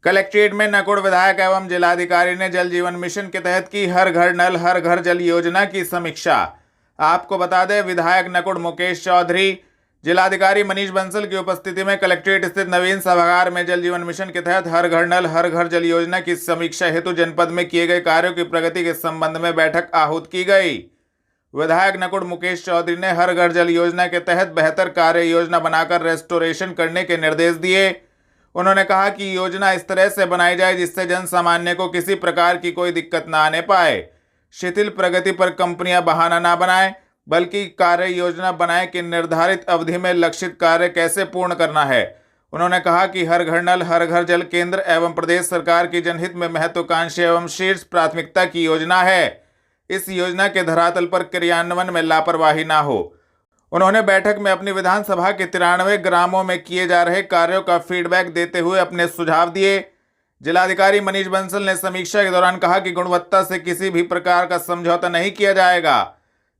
Collectorate में नकुड़ विधायक एवं जिलाधिकारी ने जल जीवन मिशन के तहत की हर घर नल हर घर जल योजना की समीक्षा। आपको बता दें, विधायक नकुड़ मुकेश चौधरी जिलाधिकारी मनीष बंसल की उपस्थिति में कलेक्ट्रेट स्थित नवीन सभागार में जल जीवन मिशन के तहत हर घर नल हर घर जल योजना की समीक्षा हेतु जनपद में किए गए कार्यों की प्रगति के संबंध में बैठक आहूत की गई। विधायक नकुड़ मुकेश चौधरी ने हर घर जल योजना के तहत बेहतर कार्य योजना बनाकर रेस्टोरेशन करने के निर्देश दिए। उन्होंने कहा कि योजना इस तरह से बनाई जाए जिससे जन सामान्य को किसी प्रकार की कोई दिक्कत न आने पाए। शिथिल प्रगति पर कंपनियां बहाना ना बनाएं, बल्कि कार्य योजना बनाएं कि निर्धारित अवधि में लक्षित कार्य कैसे पूर्ण करना है। उन्होंने कहा कि हर घर नल हर घर जल केंद्र एवं प्रदेश सरकार की जनहित में महत्वाकांक्षी एवं शीर्ष प्राथमिकता की योजना है। इस योजना के धरातल पर क्रियान्वयन में लापरवाही ना हो। उन्होंने बैठक में अपनी विधानसभा के 93 ग्रामों में किए जा रहे कार्यों का फीडबैक देते हुए अपने सुझाव दिए। जिलाधिकारी मनीष बंसल ने समीक्षा के दौरान कहा कि गुणवत्ता से किसी भी प्रकार का समझौता नहीं किया जाएगा।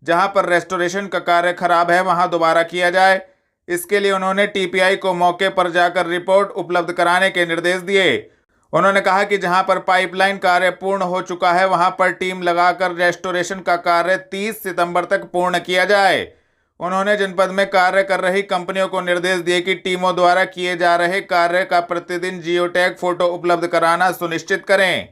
जहां पर रेस्टोरेशन का कार्य खराब है वहां दोबारा किया जाए। इसके लिए उन्होंने टीपीआई को मौके पर जाकर रिपोर्ट उपलब्ध कराने के निर्देश दिए। उन्होंने कहा कि जहां पर पाइपलाइन कार्य पूर्ण हो चुका है वहां पर टीम लगाकर रेस्टोरेशन का कार्य 30 सितंबर तक पूर्ण किया जाए। उन्होंने जनपद में कार्य कर रही कंपनियों को निर्देश दिए कि टीमों द्वारा किए जा रहे कार्य का प्रतिदिन जियो टैग फोटो उपलब्ध कराना सुनिश्चित करें।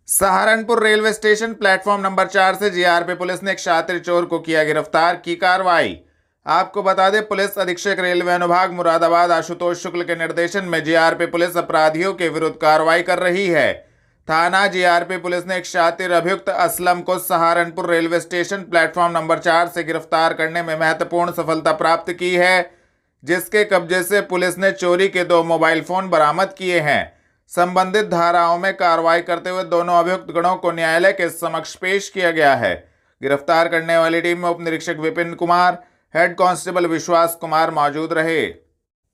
Saharanpur railway station platform number 4 से जीआरपी पुलिस ने एक शातिर चोर को किया गिरफ्तार, की कार्रवाई। आपको बता दें, पुलिस अधीक्षक रेलवे अनुभाग मुरादाबाद आशुतोष शुक्ल के निर्देशन में जीआरपी पुलिस अपराधियों के विरुद्ध कार्रवाई कर रही है। थाना जीआरपी पुलिस ने एक शातिर अभियुक्त असलम को Saharanpur railway station platform number 4 से गिरफ्तार करने में महत्वपूर्ण सफलता प्राप्त की है, जिसके कब्जे से पुलिस ने चोरी के 2 मोबाइल फोन बरामद किए हैं। संबंधित धाराओं में कार्रवाई करते हुए दोनों अभियुक्त गणों को न्यायालय के समक्ष पेश किया गया है। गिरफ्तार करने वाली टीम में उप निरीक्षक विपिन कुमार, हेड कांस्टेबल विश्वास कुमार मौजूद रहे।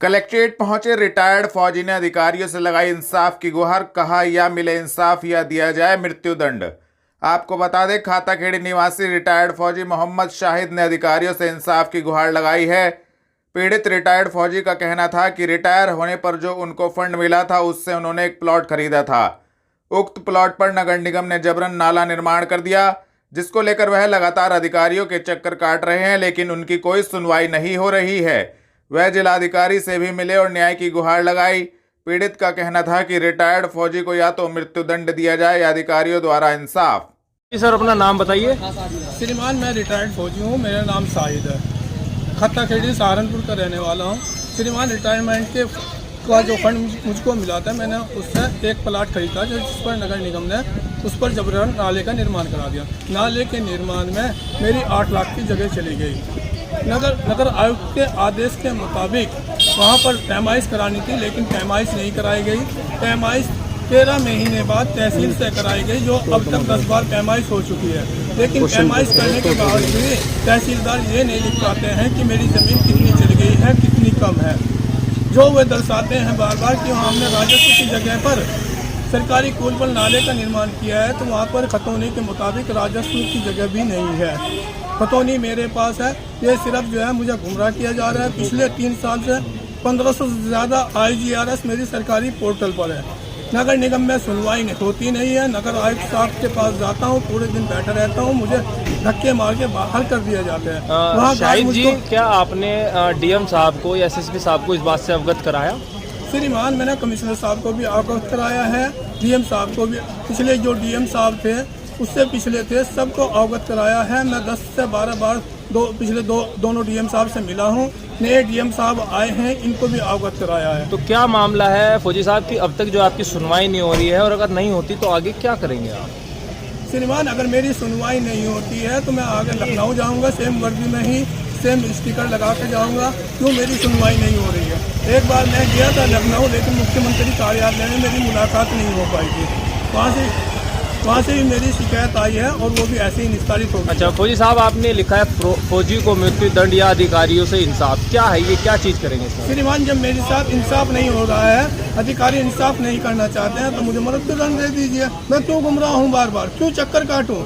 कलेक्ट्रेट पहुंचे रिटायर्ड फौजी ने अधिकारियों से लगाई इंसाफ की गुहार, कहा या मिले इंसाफ या दिया जाए मृत्युदंड। आपको बता दें, खाताखेड़ी निवासी रिटायर्ड फौजी मोहम्मद शाहिद ने अधिकारियों से इंसाफ की गुहार लगाई है। पीड़ित रिटायर्ड फौजी का कहना था कि रिटायर होने पर जो उनको फंड मिला था उससे उन्होंने एक प्लॉट खरीदा था। उक्त प्लॉट पर नगर निगम ने जबरन नाला निर्माण कर दिया, जिसको लेकर वह लगातार अधिकारियों के चक्कर काट रहे हैं, लेकिन उनकी कोई सुनवाई नहीं हो रही है। वह जिलाधिकारी से भी मिले और न्याय की गुहार लगाई। पीड़ित का कहना था कि रिटायर्ड फौजी को या तो मृत्युदंड दिया जाए या अधिकारियों द्वारा इंसाफ। जी सर, अपना नाम बताइए। श्रीमान, मैं रिटायर्ड फौजी हूँ, मेरा नाम शाहिद है, खत्ताखेड़ी सहारनपुर का रहने वाला हूँ। श्रीमान, रिटायरमेंट के का जो फंड मुझको मिला था, मैंने उससे एक प्लाट खरीदा जिस पर नगर निगम ने उस पर जबरन नाले का निर्माण करा दिया। नाले के निर्माण में मेरी 8 लाख की जगह चली गई। नगर आयुक्त के आदेश के मुताबिक वहाँ पर पैमाइश करानी थी, लेकिन पैमाइश नहीं कराई गई। पैमाइश 13 महीने बाद तहसील से कराई गई, जो अब तक 10 बार पैमाइश हो चुकी है। लेकिन पैमाइश करने के बावजूद तहसीलदार ये नहीं लिख पाते हैं कि मेरी ज़मीन कितनी चली गई है, कितनी कम है। जो वे दर्शाते हैं बार बार कि हमने राजस्व की जगह पर सरकारी कुल पर नाले का निर्माण किया है, तो वहाँ पर खतौनी के मुताबिक राजस्व की जगह भी नहीं है। खतौनी मेरे पास है, ये सिर्फ जो है मुझे गुमराह किया जा रहा है। पिछले 3 साल से 1500 से ज़्यादा IGRS मेरी सरकारी पोर्टल पर है। नगर निगम में सुनवाई होती नहीं है। नगर आयुक्त साहब के पास जाता हूँ, पूरे दिन बैठा रहता हूँ, मुझे धक्के मार के बाहर कर दिया जाता है। वहाँ शाहिद जी, क्या आपने DM साहब को या SSP साहब को इस बात से अवगत कराया? श्रीमान, मैंने कमिश्नर साहब को भी अवगत कराया है, DM साहब को भी, पिछले जो DM साहब थे उससे पिछले थे, सबको अवगत कराया है। मैं 10 से 12 बार पिछले दोनों DM साहब से मिला हूँ। नए DM साहब आए हैं, इनको भी अवगत कराया है। तो क्या मामला है फौजी साहब की अब तक जो आपकी सुनवाई नहीं हो रही है, और अगर नहीं होती तो आगे क्या करेंगे आप? श्रीमान, अगर मेरी सुनवाई नहीं होती है तो मैं आगे लखनऊ जाऊँगा, सेम वर्दी में ही सेम स्टिकर लगा के जाऊँगा। क्यों मेरी सुनवाई नहीं हो रही है? एक बार मैं गया था लखनऊ, लेकिन मुख्यमंत्री कार्यालय में मेरी मुलाकात नहीं हो पाई थी। वहाँ से भी मेरी शिकायत आई है और वो भी ऐसे ही निस्तारित हो गई। अच्छा फौजी साहब, आपने लिखा है फौजी को मृत्युदंड या अधिकारियों से इंसाफ, क्या है ये, क्या चीज़ करेंगे? श्रीमान, जब मेरे साथ इंसाफ नहीं हो रहा है, अधिकारी इंसाफ नहीं करना चाहते हैं, तो मुझे मृत्युदंड दे दीजिए। मैं क्यों गुमराह हूँ, बार बार क्यों चक्कर काटूँ?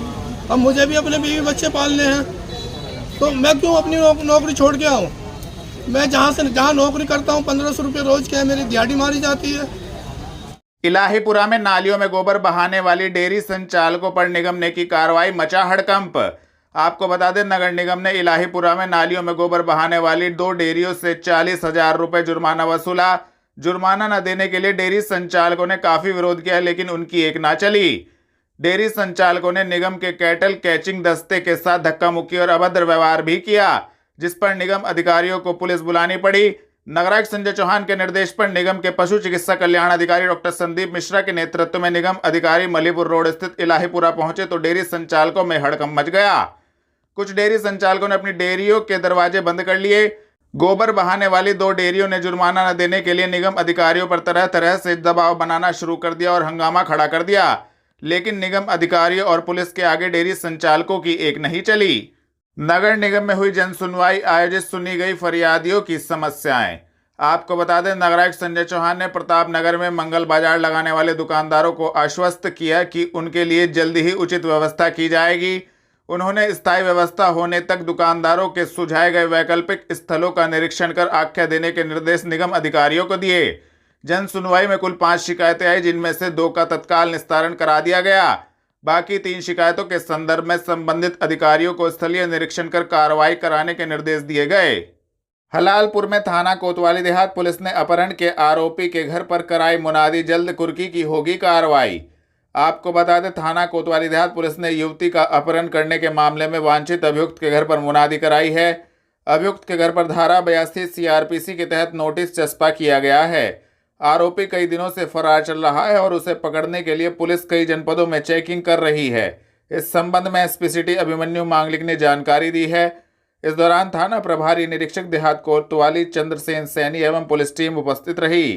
अब मुझे भी अपने बीवी बच्चे पालने हैं, तो मैं क्यों अपनी नौकरी छोड़ के आऊँ? मैं जहाँ नौकरी करता हूँ 1500 रुपये रोज के, मेरी दिहाड़ी मारी जाती है। इलाहीपुरा में नालियों में गोबर बहाने वाली डेयरी संचालकों पर निगम ने की कार्रवाई, मचा हड़कंप। आपको बता दें, नगर निगम ने इलाहीपुरा में नालियों में गोबर बहाने वाली 2 डेयरियों से 40,000 रुपए जुर्माना वसूला। जुर्माना न देने के लिए डेयरी संचालकों ने काफी विरोध किया, लेकिन उनकी एक ना चली। डेयरी संचालकों ने निगम के कैटल कैचिंग दस्ते के साथ धक्का मुक्की और अभद्र व्यवहार भी किया, जिस पर निगम अधिकारियों को पुलिस बुलानी पड़ी। नगरायुक्त संजय चौहान के निर्देश पर निगम के पशु चिकित्सा कल्याण अधिकारी डॉक्टर संदीप मिश्रा के नेतृत्व में निगम अधिकारी मलीपुर रोड स्थित इलाहीपुरा पहुंचे तो डेयरी संचालकों में हड़कंप मच गया। कुछ डेयरी संचालकों ने अपनी डेयरियों के दरवाजे बंद कर लिए। गोबर बहाने वाली 2 डेयरियों ने जुर्माना न देने के लिए निगम अधिकारियों पर तरह तरह से दबाव बनाना शुरू कर दिया और हंगामा खड़ा कर दिया, लेकिन निगम अधिकारियों और पुलिस के आगे डेयरी संचालकों की एक नहीं चली। नगर निगम में हुई जन सुनवाई आयोजित, सुनी गई फरियादियों की समस्याएं। आपको बता दें, नगरायुक्त संजय चौहान ने प्रताप नगर में मंगल बाजार लगाने वाले दुकानदारों को आश्वस्त किया कि उनके लिए जल्द ही उचित व्यवस्था की जाएगी। उन्होंने स्थायी व्यवस्था होने तक दुकानदारों के सुझाए गए वैकल्पिक स्थलों का निरीक्षण कर आख्या देने के निर्देश निगम अधिकारियों को दिए। जन सुनवाई में कुल 5 शिकायतें आई, जिनमें से 2 का तत्काल निस्तारण करा दिया गया। बाकी 3 शिकायतों के संदर्भ में संबंधित अधिकारियों को स्थलीय निरीक्षण कर कार्रवाई कराने के निर्देश दिए गए। हलालपुर में थाना कोतवाली देहात पुलिस ने अपहरण के आरोपी के घर पर कराई मुनादी, जल्द कुर्की की होगी कार्रवाई। आपको बता दें, थाना कोतवाली देहात पुलिस ने युवती का अपहरण करने के मामले में वांछित अभियुक्त के घर पर मुनादी कराई है। अभियुक्त के घर पर धारा 82 CRPC के तहत नोटिस चस्पा किया गया है। आरोपी कई दिनों से फरार चल रहा है और उसे पकड़ने के लिए पुलिस कई जनपदों में चेकिंग कर रही है। इस संबंध में SP सिटी अभिमन्यु मांगलिक ने जानकारी दी है। इस दौरान थाना प्रभारी निरीक्षक देहात कोतवाली चंद्रसेन सैनी एवं पुलिस टीम उपस्थित रही।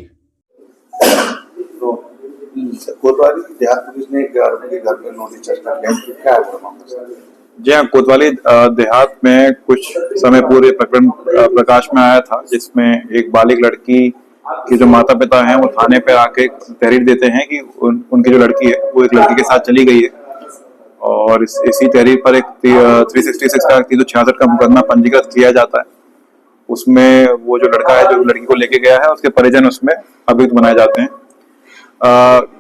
तो कोतवाली देहात पुलिस ने एक आरोपी के घर पर नोटिस चस्पा किया, क्या है पूरा मामला? जी हाँ, कोतवाली देहात में कुछ समय पूर्व प्रकरण प्रकाश में आया था, जिसमें एक बालिग लड़की कि जो माता पिता हैं वो थाने पे आके तहरीर देते हैं कि उनकी जो लड़की है वो एक लड़की के साथ चली गई है, और इसी तहरीर पर एक 366 का 366 का मुकदमा पंजीकृत किया जाता है। उसमें वो जो लड़का है जो लड़की को लेके गया है उसके परिजन उसमें अभियुक्त बनाए जाते हैं।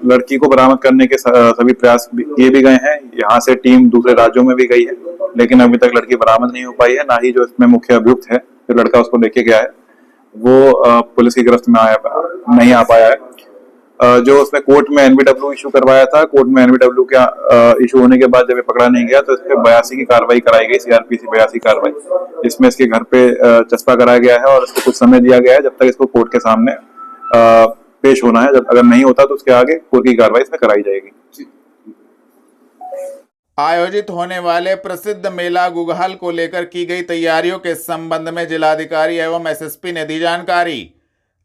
लड़की को बरामद करने के सभी प्रयास किए भी गए हैं। यहाँ से टीम दूसरे राज्यों में भी गई है, लेकिन अभी तक लड़की बरामद नहीं हो पाई है। ना ही जो इसमें मुख्य अभियुक्त है जो लड़का उसको लेके गया है वो पुलिस की गिरफ्त में नहीं आ पाया है। जो उसमें कोर्ट में NBW इशू करवाया था, कोर्ट में NBW का इशू होने के बाद जब ये पकड़ा नहीं गया तो इस पे 82 की कार्रवाई कराई गई, CRPC 82 कार्रवाई। इसमें इसके घर पे चस्पा कराया गया है और इसको कुछ समय दिया गया है जब तक इसको कोर्ट के सामने पेश होना है। जब अगर नहीं होता तो उसके आगे कोर्ट की कार्रवाई इसमें कराई जाएगी। आयोजित होने वाले प्रसिद्ध मेला गुगहाल को लेकर की गई तैयारियों के संबंध में जिलाधिकारी एवं SSP ने दी जानकारी।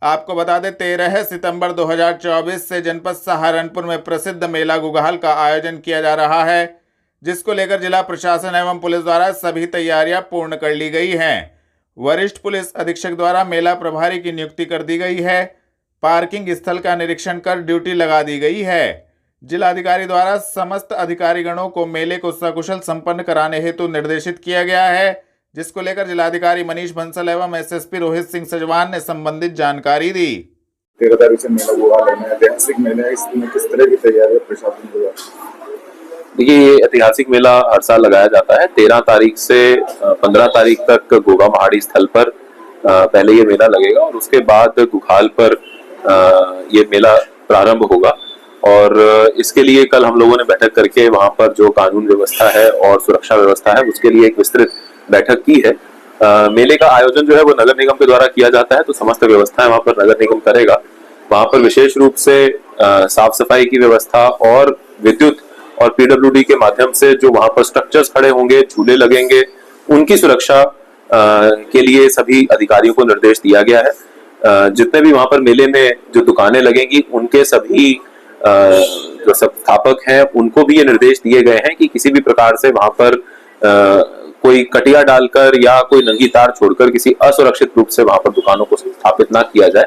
आपको बता दें, 13 सितंबर 2024 से जनपद सहारनपुर में प्रसिद्ध मेला गुगहाल का आयोजन किया जा रहा है, जिसको लेकर जिला प्रशासन एवं पुलिस द्वारा सभी तैयारियां पूर्ण कर ली गई हैं। वरिष्ठ पुलिस अधीक्षक द्वारा मेला प्रभारी की नियुक्ति कर दी गई है। पार्किंग स्थल का निरीक्षण कर ड्यूटी लगा दी गई है। जिलाधिकारी द्वारा समस्त अधिकारीगणों को मेले को सकुशल संपन्न कराने हेतु निर्देशित किया गया है, जिसको लेकर जिलाधिकारी मनीष बंसल एवं SSP रोहित सिंह सजवान ने संबंधित जानकारी दी। 13 तारीख से मेला गुगहाल है, ऐतिहासिक मेला है, इसमें किस तरह की तैयारी प्रशासन की? देखिए, ये ऐतिहासिक मेला हर साल लगाया जाता है। 13 तारीख से 15 तारीख तक गोगा पहाड़ी स्थल पर पहले ये मेला लगेगा और उसके बाद गुगहाल पर ये मेला प्रारंभ होगा। और इसके लिए कल हम लोगों ने बैठक करके वहां पर जो कानून व्यवस्था है और सुरक्षा व्यवस्था है उसके लिए एक विस्तृत बैठक की है। मेले का आयोजन जो है वो नगर निगम के द्वारा किया जाता है, तो समस्त व्यवस्थाएं वहां पर नगर निगम करेगा। वहां पर विशेष रूप से साफ सफाई की व्यवस्था और विद्युत और PWD के माध्यम से जो वहां पर स्ट्रक्चर्स खड़े होंगे, झूले लगेंगे, उनकी सुरक्षा के लिए सभी अधिकारियों को निर्देश दिया गया है। जितने भी वहां पर मेले में जो दुकानें लगेंगी उनके सभी जो संस्थापक हैं उनको भी ये निर्देश दिए गए हैं कि किसी भी प्रकार से वहां पर कोई कटिया डालकर या कोई नंगी तार छोड़कर किसी असुरक्षित रूप से वहां पर दुकानों को स्थापित ना किया जाए।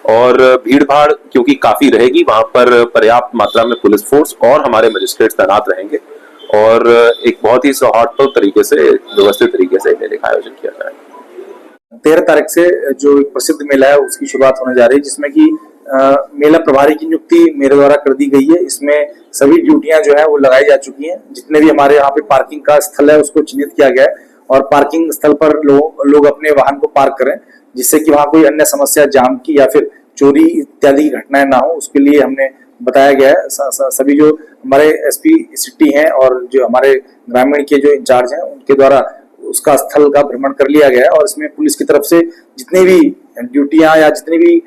और भीड़ भाड़ क्योंकि काफी रहेगी, वहां पर पर्याप्त मात्रा में पुलिस फोर्स और हमारे मजिस्ट्रेट तैनात रहेंगे और एक बहुत ही सौहार्दपूर्ण तरीके से, व्यवस्थित तरीके से मेले का आयोजन किया जाएगा। 13 तारीख से जो प्रसिद्ध मेला है उसकी शुरुआत होने जा रही है, जिसमें कि मेला प्रभारी की नियुक्ति मेरे द्वारा कर दी गई है। इसमें सभी ड्यूटियां जो है वो लगाई जा चुकी हैं। जितने भी हमारे यहाँ पे पार्किंग का स्थल है उसको चिन्हित किया गया है और पार्किंग स्थल पर लोग अपने वाहन को पार्क करें, जिससे कि वहां कोई अन्य समस्या जाम की या फिर चोरी इत्यादि घटनाएं ना हो, उसके लिए हमने बताया गया है। सभी जो हमारे एसपी सिटी हैं और जो हमारे ग्रामीण के जो इंचार्ज हैं उनके द्वारा उसका स्थल का भ्रमण कर लिया गया है और इसमें पुलिस की तरफ से जितनी भी ड्यूटियां या जितनी भी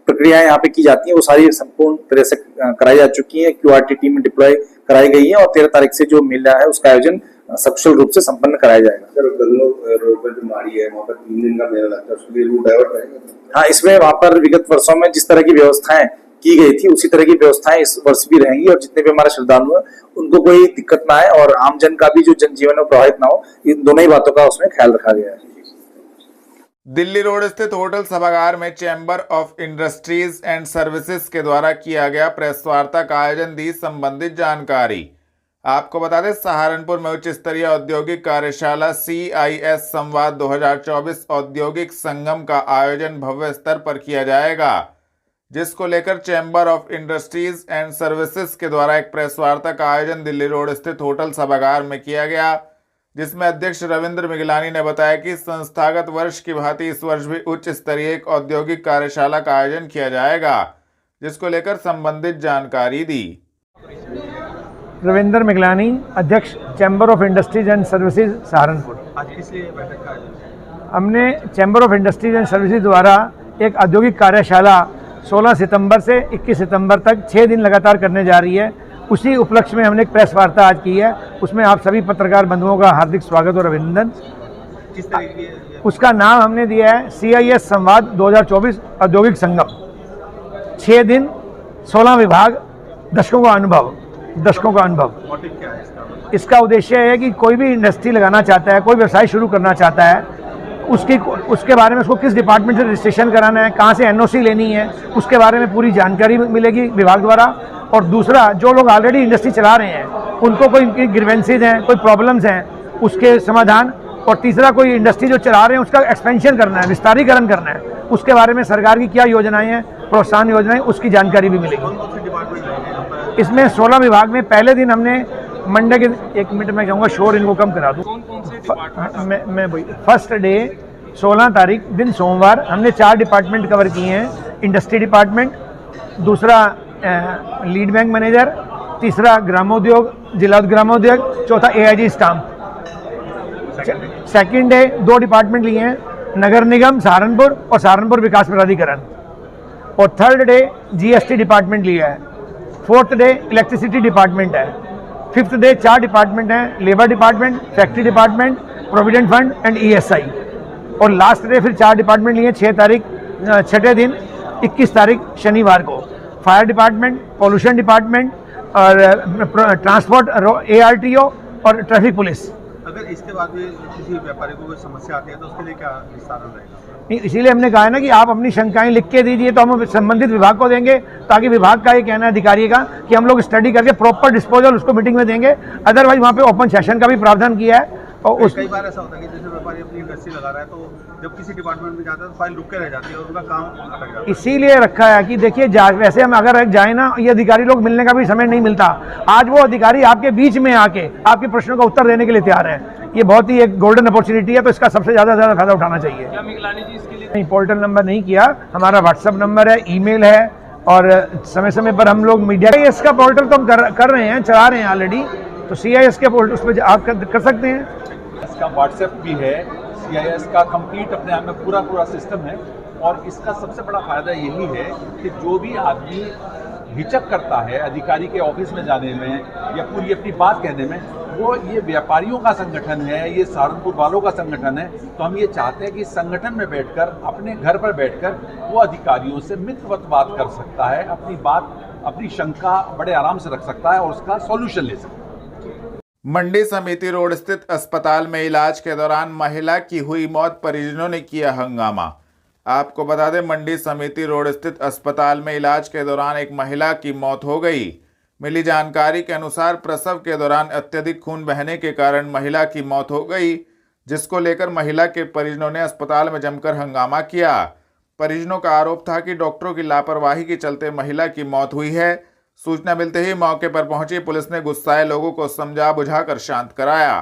प्रक्रियाएं यहाँ पे की जाती हैं वो सारी संपूर्ण तरह से कराई जा चुकी हैं। क्यूआरटी टीम डिप्लॉय कराई गई है और 13 तारीख से जो मेला है उसका आयोजन सकुशल रूप से संपन्न कराया जाएगा। सर, गल्लो रोड पर जो माड़ी है वहाँ पर 3 दिन का मेला लगता है, उसके लिए रूट डाइवर्ट रहेगा? हाँ, इसमें वहां पर विगत वर्षों में जिस तरह की व्यवस्थाएं की गई थी उसी तरह की व्यवस्थाएं इस वर्ष भी रहेंगी और जितने भी हमारे श्रद्धालु हैं उनको कोई दिक्कत ना आए और आमजन का भी जो जनजीवन है प्रभावित ना हो, इन दोनों ही बातों का उसमें ख्याल रखा गया है। दिल्ली रोड स्थित होटल सभागार में chamber of industries and services के द्वारा किया गया प्रेस वार्ता का आयोजन दी संबंधित जानकारी। आपको बता दें, सहारनपुर में उच्च स्तरीय औद्योगिक कार्यशाला CIS संवाद 2024 औद्योगिक संगम का आयोजन भव्य स्तर पर किया जाएगा, जिसको लेकर chamber of industries and services के द्वारा एक प्रेस वार्ता का आयोजन दिल्ली रोड स्थित होटल सभागार में किया गया, जिसमें अध्यक्ष रविंद्र मिगलानी ने बताया कि संस्थागत वर्ष की भांति इस वर्ष भी उच्च स्तरीय एक औद्योगिक कार्यशाला का आयोजन किया जाएगा, जिसको लेकर संबंधित जानकारी दी। रविंद्र मिगलानी, अध्यक्ष chamber of industries and services Saharanpur. आज किस लिए बैठक का आयोजन? हमने chamber of industries and services द्वारा एक औद्योगिक कार्यशाला 16 सितंबर से 21 सितंबर तक 6 दिन लगातार करने जा रही है। उसी उपलक्ष्य में हमने एक प्रेस वार्ता आज की है, उसमें आप सभी पत्रकार बंधुओं का हार्दिक स्वागत और अभिनंदन। किस तरीके उसका नाम हमने दिया है CIS संवाद 2024 औद्योगिक संगम। 6 दिन, 16 विभाग, दशकों का अनुभव। मोटिव क्या है इसका? इसका उद्देश्य है कि कोई भी इंडस्ट्री लगाना चाहता है, कोई व्यवसाय शुरू करना चाहता है, उसके बारे में उसको किस डिपार्टमेंट से रजिस्ट्रेशन कराना है, कहाँ से NOC लेनी है, उसके बारे में पूरी जानकारी मिलेगी विभाग द्वारा। और दूसरा, जो लोग ऑलरेडी इंडस्ट्री चला रहे हैं उनको कोई ग्रीवेंसेज हैं, कोई प्रॉब्लम्स हैं, उसके समाधान। और तीसरा, कोई इंडस्ट्री जो चला रहे हैं उसका एक्सपेंशन करना है, विस्तारीकरण करना है, उसके बारे में सरकार की क्या योजनाएं हैं, प्रोत्साहन योजनाएं, उसकी जानकारी भी मिलेगी। इसमें 16 विभाग में पहले दिन हमने मंडे के 1 मिनट में कहूँगा, शोर इनको कम करा दूँ। मैं वही फर्स्ट डे 16 तारीख दिन सोमवार हमने 4 डिपार्टमेंट कवर किए हैं। इंडस्ट्री डिपार्टमेंट, दूसरा लीड बैंक मैनेजर, तीसरा ग्रामोद्योग, जिला ग्रामोद्योग, चौथा AIG stamp. Second day 2 department लिए हैं, नगर निगम सहारनपुर और सहारनपुर विकास प्राधिकरण। और थर्ड डे GST डिपार्टमेंट लिया है। फोर्थ डे इलेक्ट्रिसिटी डिपार्टमेंट है। फिफ्थ डे 4 डिपार्टमेंट हैं, labour department, factory department, provident fund and ESI। और लास्ट डे फिर 4 डिपार्टमेंट लिए 6 तारीख, 6ठे दिन 21 तारीख शनिवार को। फायर डिपार्टमेंट, पॉल्यूशन डिपार्टमेंट और ट्रांसपोर्ट ARTO और ट्रैफिक पुलिस। अगर इसके बाद भी किसी व्यापारी को कोई समस्या आती है तो उसके लिए क्या विस्तारण रहेगा? नहीं, इसीलिए हमने कहा है ना कि आप अपनी शंकाएं लिख के दीजिए तो हम संबंधित विभाग को देंगे, ताकि विभाग का ये कहना है अधिकारी का कि हम लोग स्टडी करके प्रॉपर डिस्पोजल उसको मीटिंग में देंगे। अदरवाइज वहाँ पे ओपन सेशन का भी प्रावधान किया है। और कई बार ऐसा होता है कि जैसे व्यापारी अपनी इंडस्ट्री लगा रहा है तो जब किसी डिपार्टमेंट में जाता है तो फाइल रुक के रह जाती है और उनका काम अटक जाता है। इसीलिए रखा है कि देखिए, वैसे हम अगर जाए ना, ये अधिकारी लोग मिलने का भी समय नहीं मिलता। आज वो अधिकारी आपके बीच में आके आपके प्रश्नों का उत्तर देने के लिए तैयार है। ये बहुत ही एक गोल्डन अपॉर्चुनिटी है, तो इसका सबसे ज़्यादा फायदा उठाना चाहिए। क्या मिगलानी जी इसके लिए नहीं, पोर्टल नंबर नहीं किया, हमारा व्हाट्सअप नंबर है, ईमेल है और समय समय पर हम लोग मीडिया CIS का पोर्टल तो हम कर रहे हैं, चला रहे हैं ऑलरेडी। तो CIS के पोर्टल उस पर आप कर सकते हैं। इसका व्हाट्सएप भी है, CIS का कंप्लीट अपने आप में पूरा सिस्टम है। और इसका सबसे बड़ा फायदा यही है कि जो भी आदमी हिचक करता है अधिकारी के ऑफिस में जाने में या पूरी अपनी बात कहने में, वो ये व्यापारियों का संगठन है, ये सहारनपुर वालों का संगठन है। तो हम ये चाहते हैं कि संगठन में बैठकर, अपने घर पर बैठकर वो अधिकारियों से मित्रवत बात कर सकता है, अपनी बात, अपनी शंका बड़े आराम से रख सकता है और उसका सॉल्यूशन ले सकता है। मंडी समिति रोड स्थित अस्पताल में इलाज के दौरान महिला की हुई मौत, परिजनों ने किया हंगामा। आपको बता दें, मंडी समिति रोड स्थित अस्पताल में इलाज के दौरान एक महिला की मौत हो गई। मिली जानकारी के अनुसार प्रसव के दौरान अत्यधिक खून बहने के कारण महिला की मौत हो गई, जिसको लेकर महिला के परिजनों ने अस्पताल में जमकर हंगामा किया। परिजनों का आरोप था कि डॉक्टरों की लापरवाही के चलते महिला की मौत हुई है। सूचना मिलते ही मौके पर पहुंची पुलिस ने गुस्साए लोगों को समझा बुझाकर शांत कराया।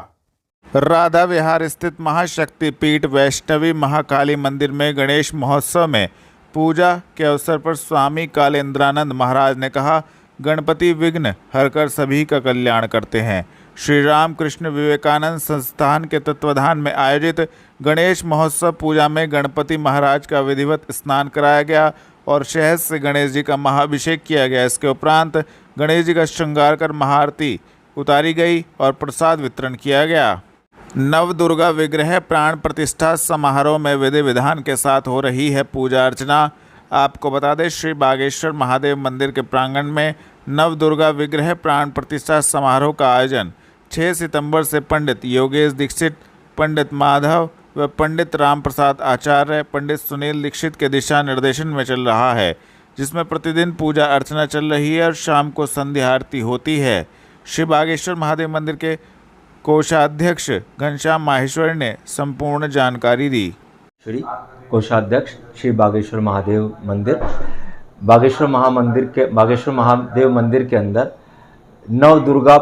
राधा विहार स्थित महाशक्ति पीठ वैष्णवी महाकाली मंदिर में गणेश महोत्सव में पूजा के अवसर पर स्वामी कालेंद्रानंद महाराज ने कहा, गणपति विघ्न हरकर सभी का कल्याण करते हैं। श्री राम कृष्ण विवेकानंद संस्थान के तत्वाधान में आयोजित गणेश महोत्सव पूजा में गणपति महाराज का विधिवत स्नान कराया गया और शहद से गणेश जी का महाअभिषेक किया गया। इसके उपरांत गणेश जी का श्रृंगार कर महाआरती उतारी गई और प्रसाद वितरण किया गया। नव दुर्गा विग्रह प्राण प्रतिष्ठा समारोह में विधि विधान के साथ हो रही है पूजा अर्चना। आपको बता दें, श्री बागेश्वर महादेव मंदिर के प्रांगण में नव दुर्गा विग्रह प्राण प्रतिष्ठा समारोह का आयोजन 6 सितंबर से पंडित योगेश दीक्षित, पंडित माधव व पंडित राम प्रसाद आचार्य, पंडित सुनील दीक्षित के दिशा निर्देशन में चल रहा है, जिसमें प्रतिदिन पूजा अर्चना चल रही है और शाम को संध्या आरती होती है। श्री बागेश्वर महादेव मंदिर के कोषाध्यक्ष घनश्याम माहेश्वरी ने संपूर्ण जानकारी दी। श्री कोषाध्यक्ष श्री बागेश्वर महादेव मंदिर, बागेश्वर महादेव मंदिर के अंदर नव दुर्गा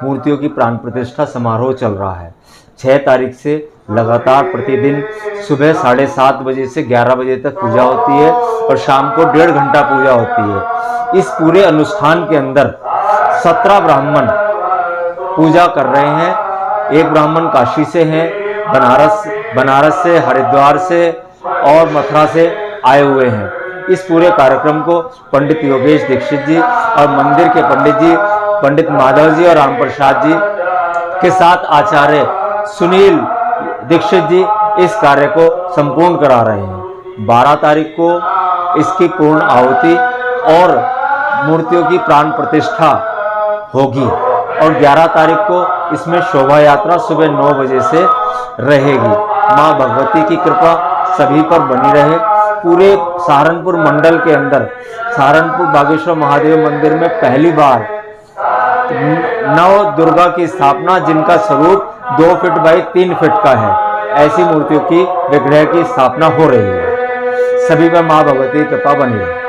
मूर्तियों की प्राण प्रतिष्ठा समारोह चल रहा है। 6 तारीख से लगातार प्रतिदिन सुबह 7:30 बजे से 11 बजे तक पूजा होती है और शाम को 1.5 घंटा पूजा होती है। इस पूरे अनुष्ठान के अंदर 17 ब्राह्मण पूजा कर रहे हैं। एक ब्राह्मण काशी से हैं, बनारस से, हरिद्वार से और मथुरा से आए हुए हैं। इस पूरे कार्यक्रम को पंडित योगेश दीक्षित जी और मंदिर के पंडित जी पंडित माधव जी और राम प्रसाद जी के साथ आचार्य सुनील दीक्षित जी इस कार्य को संपूर्ण करा रहे हैं। 12 तारीख को इसकी पूर्ण आहुति और मूर्तियों की प्राण प्रतिष्ठा होगी और 11 तारीख को इसमें शोभा यात्रा सुबह 9 बजे से रहेगी। माँ भगवती की कृपा सभी पर बनी रहे। पूरे सहारनपुर मंडल के अंदर सहारनपुर बागेश्वर महादेव मंदिर में पहली बार नव दुर्गा की स्थापना, जिनका स्वरूप 2 फीट बाई 3 फीट का है, ऐसी मूर्तियों की विग्रह की स्थापना हो रही है। सभी पर माँ भगवती की कृपा बनी रहे।